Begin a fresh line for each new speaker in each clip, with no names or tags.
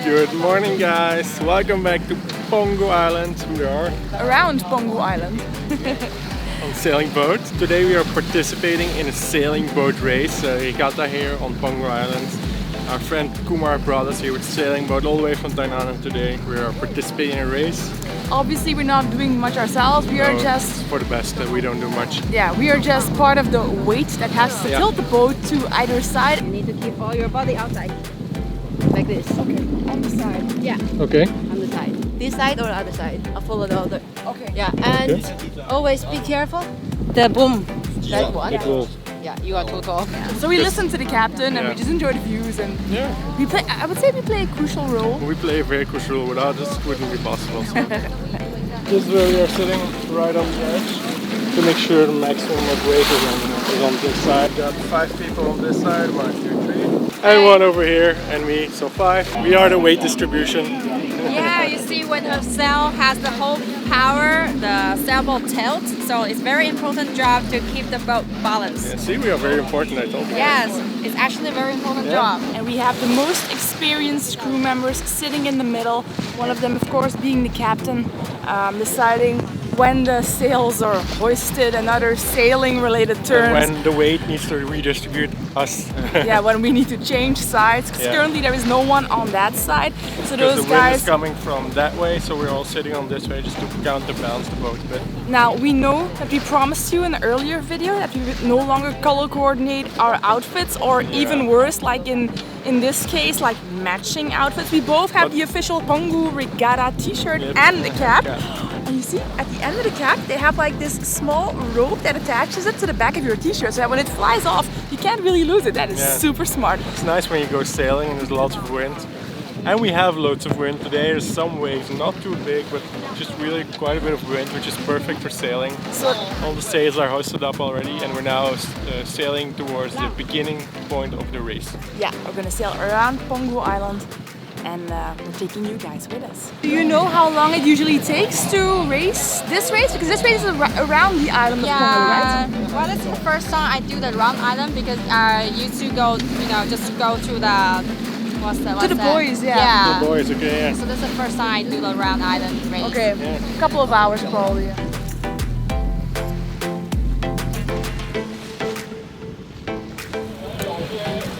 Good morning, guys. Welcome back to Penghu Island. We are
around Penghu Island
on sailing boat. Today we are participating in a sailing boat race. Yacht here on Penghu Island. Our friend Kumar brought us here with a sailing boat all the way from Tainan, and today we are participating in a race.
Obviously we're not doing much ourselves, we are just...
For the best, we don't do much.
Yeah, we are just part of the weight that has to tilt the boat to either side.
You need to keep all your body outside. Like this.
Okay, on the side.
Yeah.
Okay.
On the side. This side or the other side. I'll follow the other.
Okay.
Yeah, and always be careful. The boom. That one.
It will.
Yeah, you are too tall.
Yeah. So we listen to the captain and we just enjoy the views, and we play. I would say we play a crucial role.
We play a very crucial role. Without us, it wouldn't be possible. So. This is where we are sitting, right on the edge, to make sure the maximum of weight is on this side. Got 5 people on this side, 1, 2, 3, and 1 over here, and me, so 5. We are the weight distribution.
Yeah, you see when the sail has the whole power, the sailboat tilts, so it's very important job to keep the boat balanced.
Yeah, see, we are very important, I told you.
Yes, it's actually a very important job.
And we have the most experienced crew members sitting in the middle. One of them, of course, being the captain, deciding when the sails are hoisted and other sailing related terms.
And when the weight needs to redistribute us.
Yeah, when we need to change sides, because currently there is no one on that side. So those
the
guys...
wind is coming from that way, so we're all sitting on this way just to counterbalance the boat a bit.
Now, we know that we promised you in the earlier video that we would no longer color coordinate our outfits, or even worse, like in this case, like matching outfits. We both have the official Penghu Regatta t-shirt and the cap. And you see, at the end of the cap, they have like this small rope that attaches it to the back of your t-shirt, so that when it flies off, you can't really lose it. That is super smart.
It's nice when you go sailing and there's lots of wind. And we have loads of wind today. There's some waves, not too big, but just really quite a bit of wind, which is perfect for sailing. So all the sails are hoisted up already, and we're now sailing towards the beginning point of the race.
Yeah, we're gonna sail around Penghu Island, and we're taking you guys with us. Do you know how long it usually takes to race this race? Because this race is around the island of Penghu, right?
Well, this is the first time I do the round island, because I used to go, just go to the
boys,
The boys, okay,
So this is the first time I do the round island race.
Okay, a couple of hours probably.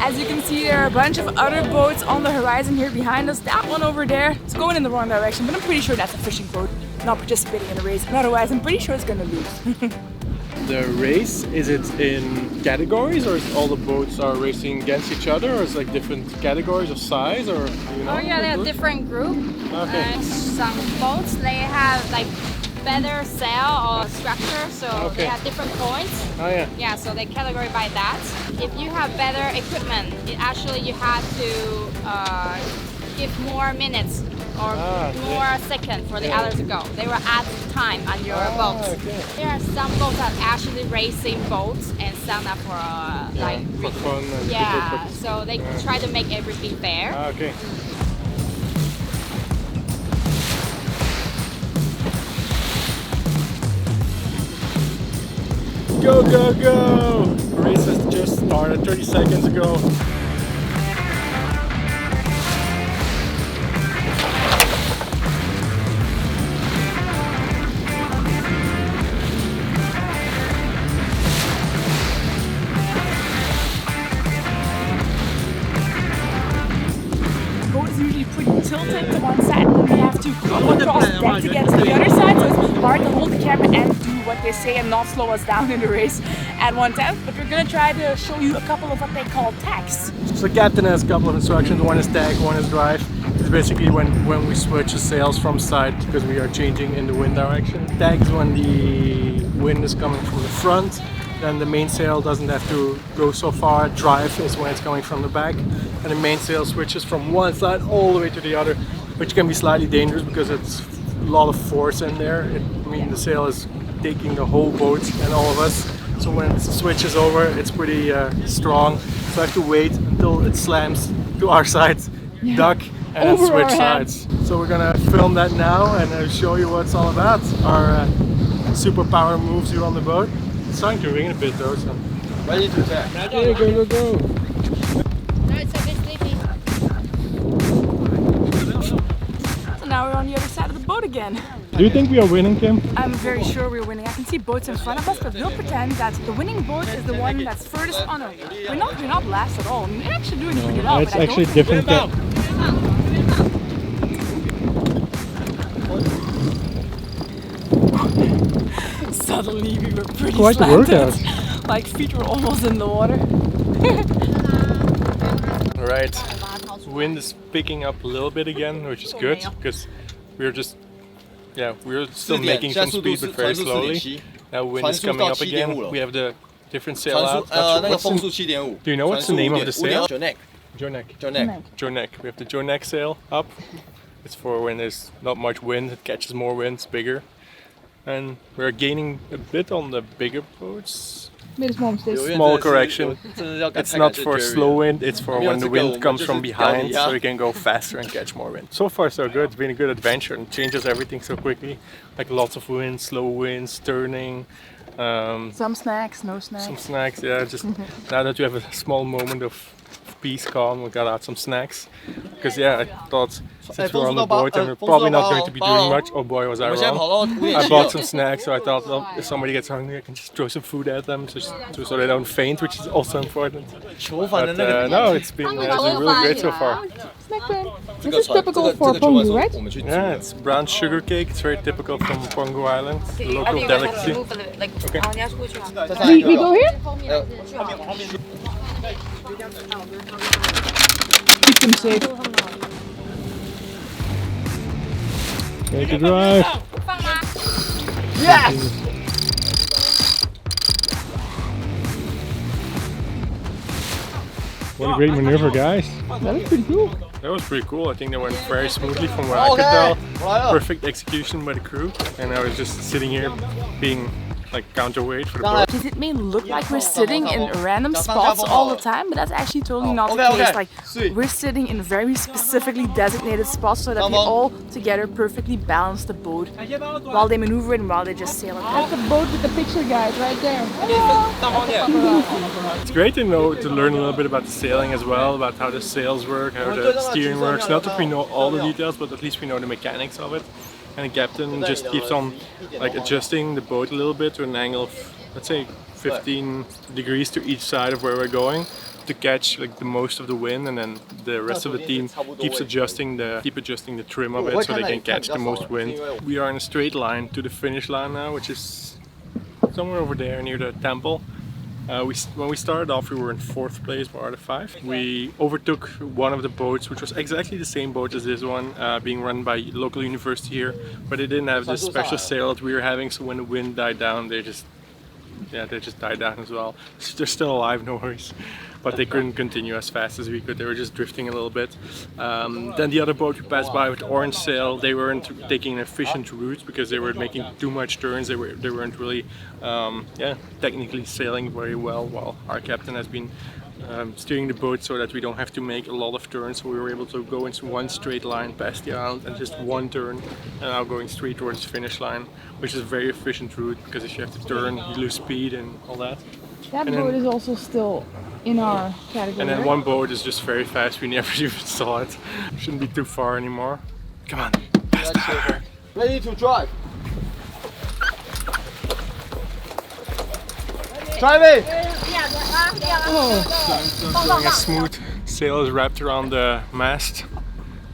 As you can see, there are a bunch of other boats on the horizon here behind us. That one over there, it's going in the wrong direction, but I'm pretty sure that's a fishing boat, not participating in the race. And otherwise, I'm pretty sure it's gonna lose.
The race, is it in categories, or is all the boats are racing against each other, or is it like different categories of size, or you know?
Oh yeah, they have different groups.
Okay.
Some boats, they have like better sail or structure, so they have different points.
Oh yeah.
Yeah, so they categorize by that. If you have better equipment, you have to give more minutes or more seconds for the others to go. They will add time on your boat.
Okay.
There are some boats that are actually racing boats, and some are for like
for fun and
so they try to make everything fair.
Okay. Go, go, go! The race has just started 30 seconds ago.
Usually pretty tilted to one side, and then we have to come across deck to get to the other side, so it's hard to hold the camera and do what they say and not slow us down in the race at one time. But we're gonna try to show you a couple of what they call tacks.
So the captain has a couple of instructions. One is tag, one is drive. It's basically when we switch the sails from side, because we are changing in the wind direction. Tag is when the wind is coming from the front, then the mainsail doesn't have to go so far. Drive is when it's coming from the back, and the mainsail switches from one side all the way to the other, which can be slightly dangerous because it's a lot of force in there. I mean, the sail is taking the whole boat and all of us, so when it switches over, it's pretty strong. So I have to wait until it slams to our side, duck, and then switch sides. So we're gonna film that now and show you what it's all about. Our superpower moves here on the boat. It's starting to rain a bit though, so ready to attack. Okay, go, go, go.
No, it's a bit sleepy.
boat again.
Do you think we are winning, Kim?
I'm very sure we're winning. I can see boats in front of us, but we'll pretend that the winning boat is the one that's furthest on us. We're not last at all. I mean, we're actually doing pretty well.
It's actually different.
Suddenly we were pretty
Quite the
slanted.
workout.
Like feet were almost in the water.
Right, wind is picking up a little bit again, which is good because we're just, we're still making some speed but very slowly. Now wind is coming up again. We have the different sail out. Do you know what's the name of the sail? Jonek. We have the Jonek sail up. It's for when there's not much wind, it catches more wind, it's bigger. And we're gaining a bit on the bigger boats. Small correction. It's not for slow wind, it's for when the wind comes from behind, so we can go faster and catch more wind. So far so good, it's been a good adventure and changes everything so quickly. Like lots of wind, slow winds, turning.
Some snacks, no snacks.
Some snacks, yeah, just now that we have a small moment of peace, calm, we got out some snacks. Because I thought since we're on the boat and we're probably not going to be doing much, oh boy was I wrong. I bought some snacks, so I thought, well, if somebody gets hungry I can just throw some food at them so they don't faint, which is also important. But no, it's been really great so far.
This is typical for Penghu, right?
Yeah, it's brown sugar cake, it's very typical from Penghu Island, the local delicacy. Okay.
We go here? Keep them safe.
Take a drive.
Yes!
What a great maneuver, guys.
That was pretty cool.
That was pretty cool. I think that went very smoothly from what I could tell. Perfect execution by the crew. And I was just sitting here being like counterweight for the boat.
Because it may look like we're sitting in random spots all the time, but that's actually totally not the case. Like, we're sitting in very specifically designated spots so that we all together perfectly balance the boat while they maneuver and while they just sail it. That's the boat with the picture guys right there.
It's great to learn a little bit about the sailing as well, about how the sails work, how the steering works. Not that we know all the details, but at least we know the mechanics of it. And the captain just keeps on like adjusting the boat a little bit to an angle of, let's say, 15 degrees to each side of where we're going to catch like the most of the wind, and then the rest of the team keeps adjusting the trim of it so they can catch the most wind. We are in a straight line to the finish line now, which is somewhere over there near the temple. When we started off, we were in 4th place out of 5. We overtook one of the boats, which was exactly the same boat as this one, being run by local university here, but they didn't have this special sail that we were having, so when the wind died down, they just died down as well. They're still alive, no worries. But they couldn't continue as fast as we could. They were just drifting a little bit. Then the other boat we passed by with orange sail, they weren't taking an efficient route because they were making too much turns. They weren't really technically sailing very well, while our captain has been steering the boat so that we don't have to make a lot of turns. So we were able to go into one straight line past the island and just one turn, and now going straight towards the finish line, which is a very efficient route because if you have to turn, you lose speed and all that.
That boat is also still in our category.
And then one boat is just very fast, we never even saw it. Shouldn't be too far anymore. Come on, faster.
Ready to drive. Driving!
Doing a smooth sail is wrapped around the mast.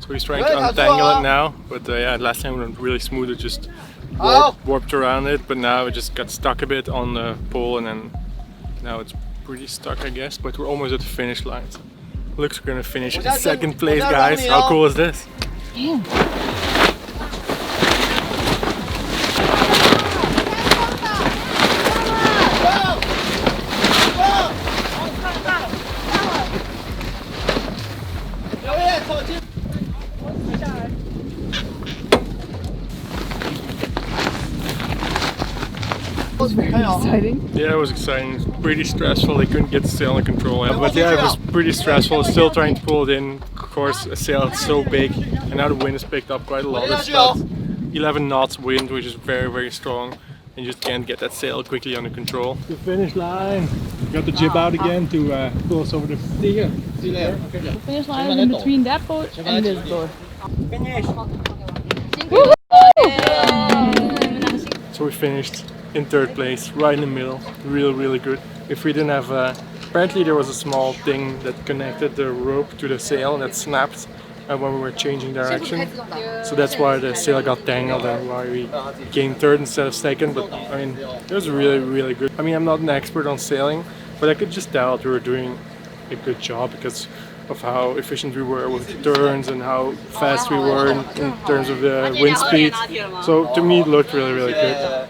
So he's trying to untangle it now. But last time it went really smooth, it just warped around it. But now it just got stuck a bit on the pole, and then now it's pretty stuck, I guess. But we're almost at the finish line. Looks we're gonna finish in 2nd place, guys. How cool is this?
Yeah. It was very exciting.
Yeah, it was exciting. It was pretty stressful. They couldn't get the sail under control. But yeah, it was pretty stressful. Still trying to pull it in. Of course, a sail is so big, and now the wind has picked up quite a lot. It's about 11 knots wind, which is very, very strong. And you just can't get that sail quickly under control. The finish line. We got the jib out again to pull us over the
The finish line is in between that boat and this boat.
finish. So we finished in 3rd place, right in the middle. Really good. If we didn't have apparently there was a small thing that connected the rope to the sail that snapped when we were changing direction. So that's why the sail got tangled and why we came 3rd instead of 2nd. But I mean, it was really good. I mean, I'm not an expert on sailing, but I could just tell that we were doing a good job because of how efficient we were with the turns and how fast we were in terms of the wind speed. So to me it looked really good.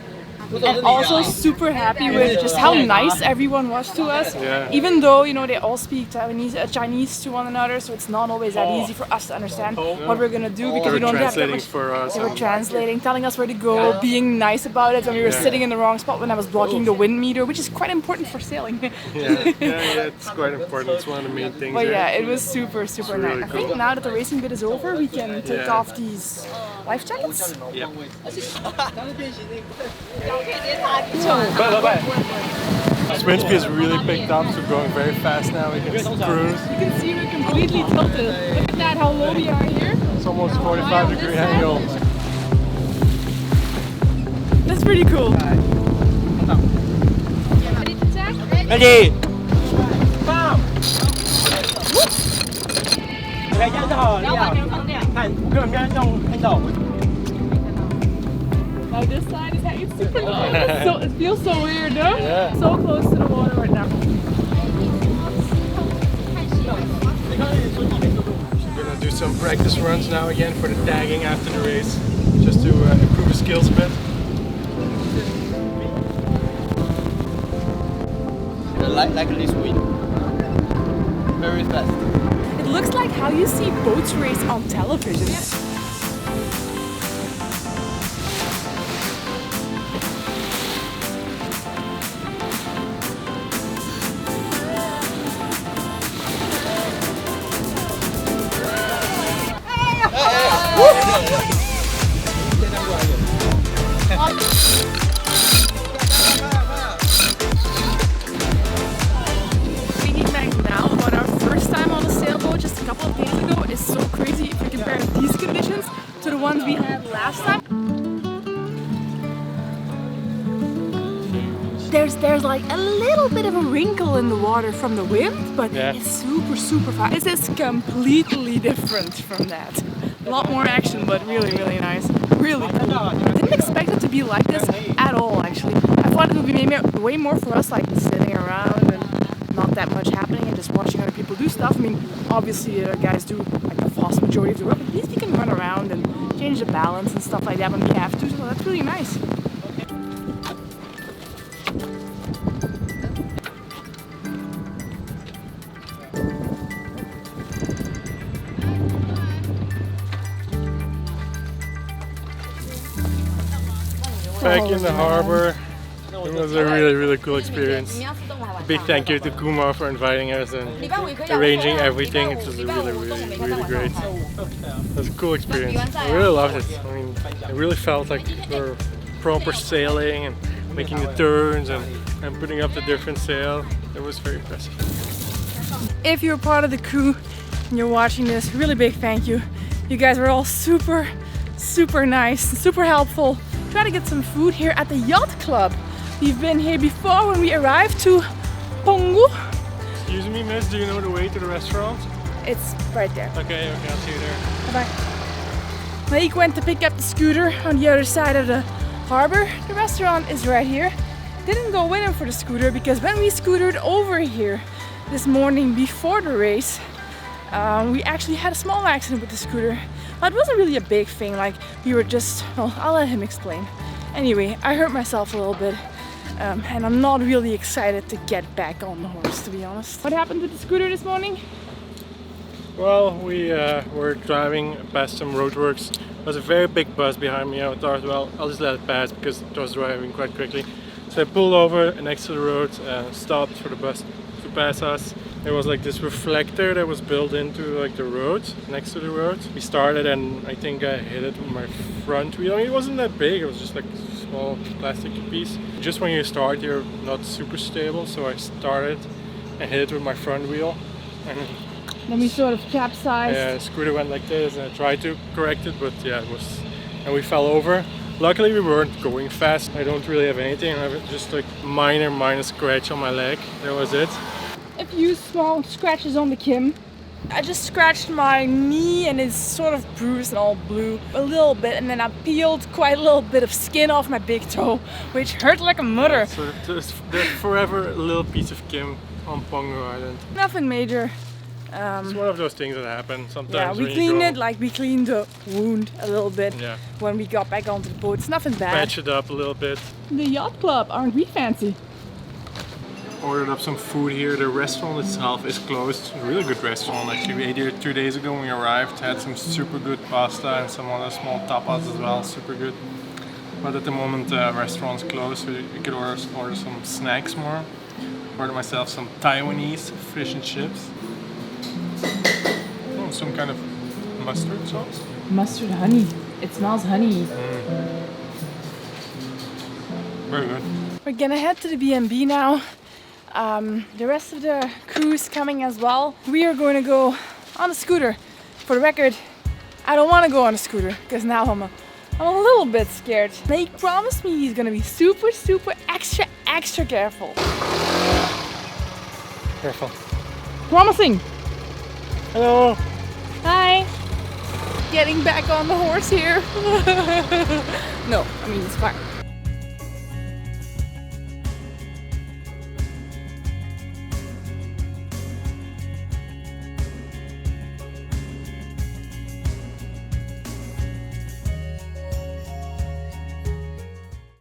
And also super happy with just how nice everyone was to us.
Yeah.
Even though, you know, they all speak Chinese to one another, so it's not always that easy for us to understand what we're gonna do because we don't have that much.
For us.
They were translating, telling us where to go, being nice about it when we were sitting in the wrong spot when I was blocking the wind meter, which is quite important for sailing.
Yeah, it's quite important. It's one of the main things.
But
here.
yeah, it was super nice.
Really
I think now that the racing bit is over, we can take off these life jackets.
Yeah. This wind speed has really picked up, so we're going very fast now. We can cruise.
You can see we're completely tilted. Look at that, how low we are here.
It's almost 45-degree angle.
That's pretty cool.
Ready to tack?
Ready.
Now this side is it's super low. So it feels so weird, no?
Yeah.
So close to the water right now.
We're gonna do some practice runs now again for the tagging after the race, just to improve the skills a bit.
Like this wind. Very fast.
It looks like how you see boats race on television. Thinking back now about our first time on a sailboat just a couple of days ago is so crazy if you compare these conditions to the ones we had last time. There's like a little bit of a wrinkle in the water from the wind, but it's super fast. This is completely different from that. A lot more action, but really nice. Really cool. Didn't expect it to be like this at all, actually. I thought it would be way more for us, like sitting around and not that much happening and just watching other people do stuff. I mean, obviously guys do like the vast majority of the work, but at least we can run around and change the balance and stuff like that when we have to, so that's really nice.
Back in the harbor, it was a really cool experience. Big thank you to Kumar for inviting us and arranging everything. It was really great. It was a cool experience. I really loved it. I mean, I really felt like we were proper sailing and making the turns and putting up the different sail. It was very impressive.
If you're part of the crew and you're watching this, really big thank you. You guys were all super nice, super helpful. Try to get some food here at the Yacht Club. We've been here before when we arrived to Penghu.
Excuse me, miss, do you know the way to the restaurant?
It's right there.
Okay, I'll see you there.
Bye-bye. Malik went to pick up the scooter on the other side of the harbor. The restaurant is right here. Didn't go with him for the scooter because when we scootered over here this morning before the race, we actually had a small accident with the scooter. But it wasn't really a big thing, like we were just, well, I'll let him explain. Anyway, I hurt myself a little bit and I'm not really excited to get back on the horse, to be honest. What happened to the scooter this morning?
Well, we were driving past some roadworks. There was a very big bus behind me. I thought, well, I'll just let it pass because it was driving quite quickly. So I pulled over next to the road, stopped for the bus to pass us. There was like this reflector that was built into like the road, next to the road. We started and I think I hit it with my front wheel. I mean, it wasn't that big, it was just like a small plastic piece. Just when you start, you're not super stable, so I started and hit it with my front wheel. And
Then we sort of capsized.
yeah, the scooter went like this and I tried to correct it, but yeah, it was... And we fell over. Luckily we weren't going fast. I don't really have anything. I have just like minor scratch on my leg. That was it.
A few small scratches on the Kim. I just scratched my knee and it's sort of bruised and all blue a little bit, and then I peeled quite a little bit of skin off my big toe, which hurt like a mother.
So there's forever a little piece of Kim on Penghu Island.
Nothing major.
It's one of those things that happen sometimes.
Yeah, we
when
cleaned
you
it, like we cleaned the wound a little bit when we got back onto the boat. It's nothing bad.
patch it up a little bit.
The yacht club, aren't we fancy?
Ordered up some food here. The restaurant itself is closed. A really good restaurant actually. We ate here 2 days ago when we arrived. Had some super good pasta and some other small tapas as well. Super good. But at the moment the restaurant's closed, so you could order some snacks more. Ordered myself some Taiwanese fish and chips. Oh, some kind of mustard sauce.
Mustard honey. It smells honey.
Very good.
We're gonna head to the B&B now. The rest of the crew is coming as well. We are going to go on a scooter. For the record, I don't want to go on a scooter because now I'm a little bit scared. Nate promised me he's gonna be super extra careful.
Careful.
Promising.
Hello.
Hi. Getting back on the horse here. No, I mean it's fine.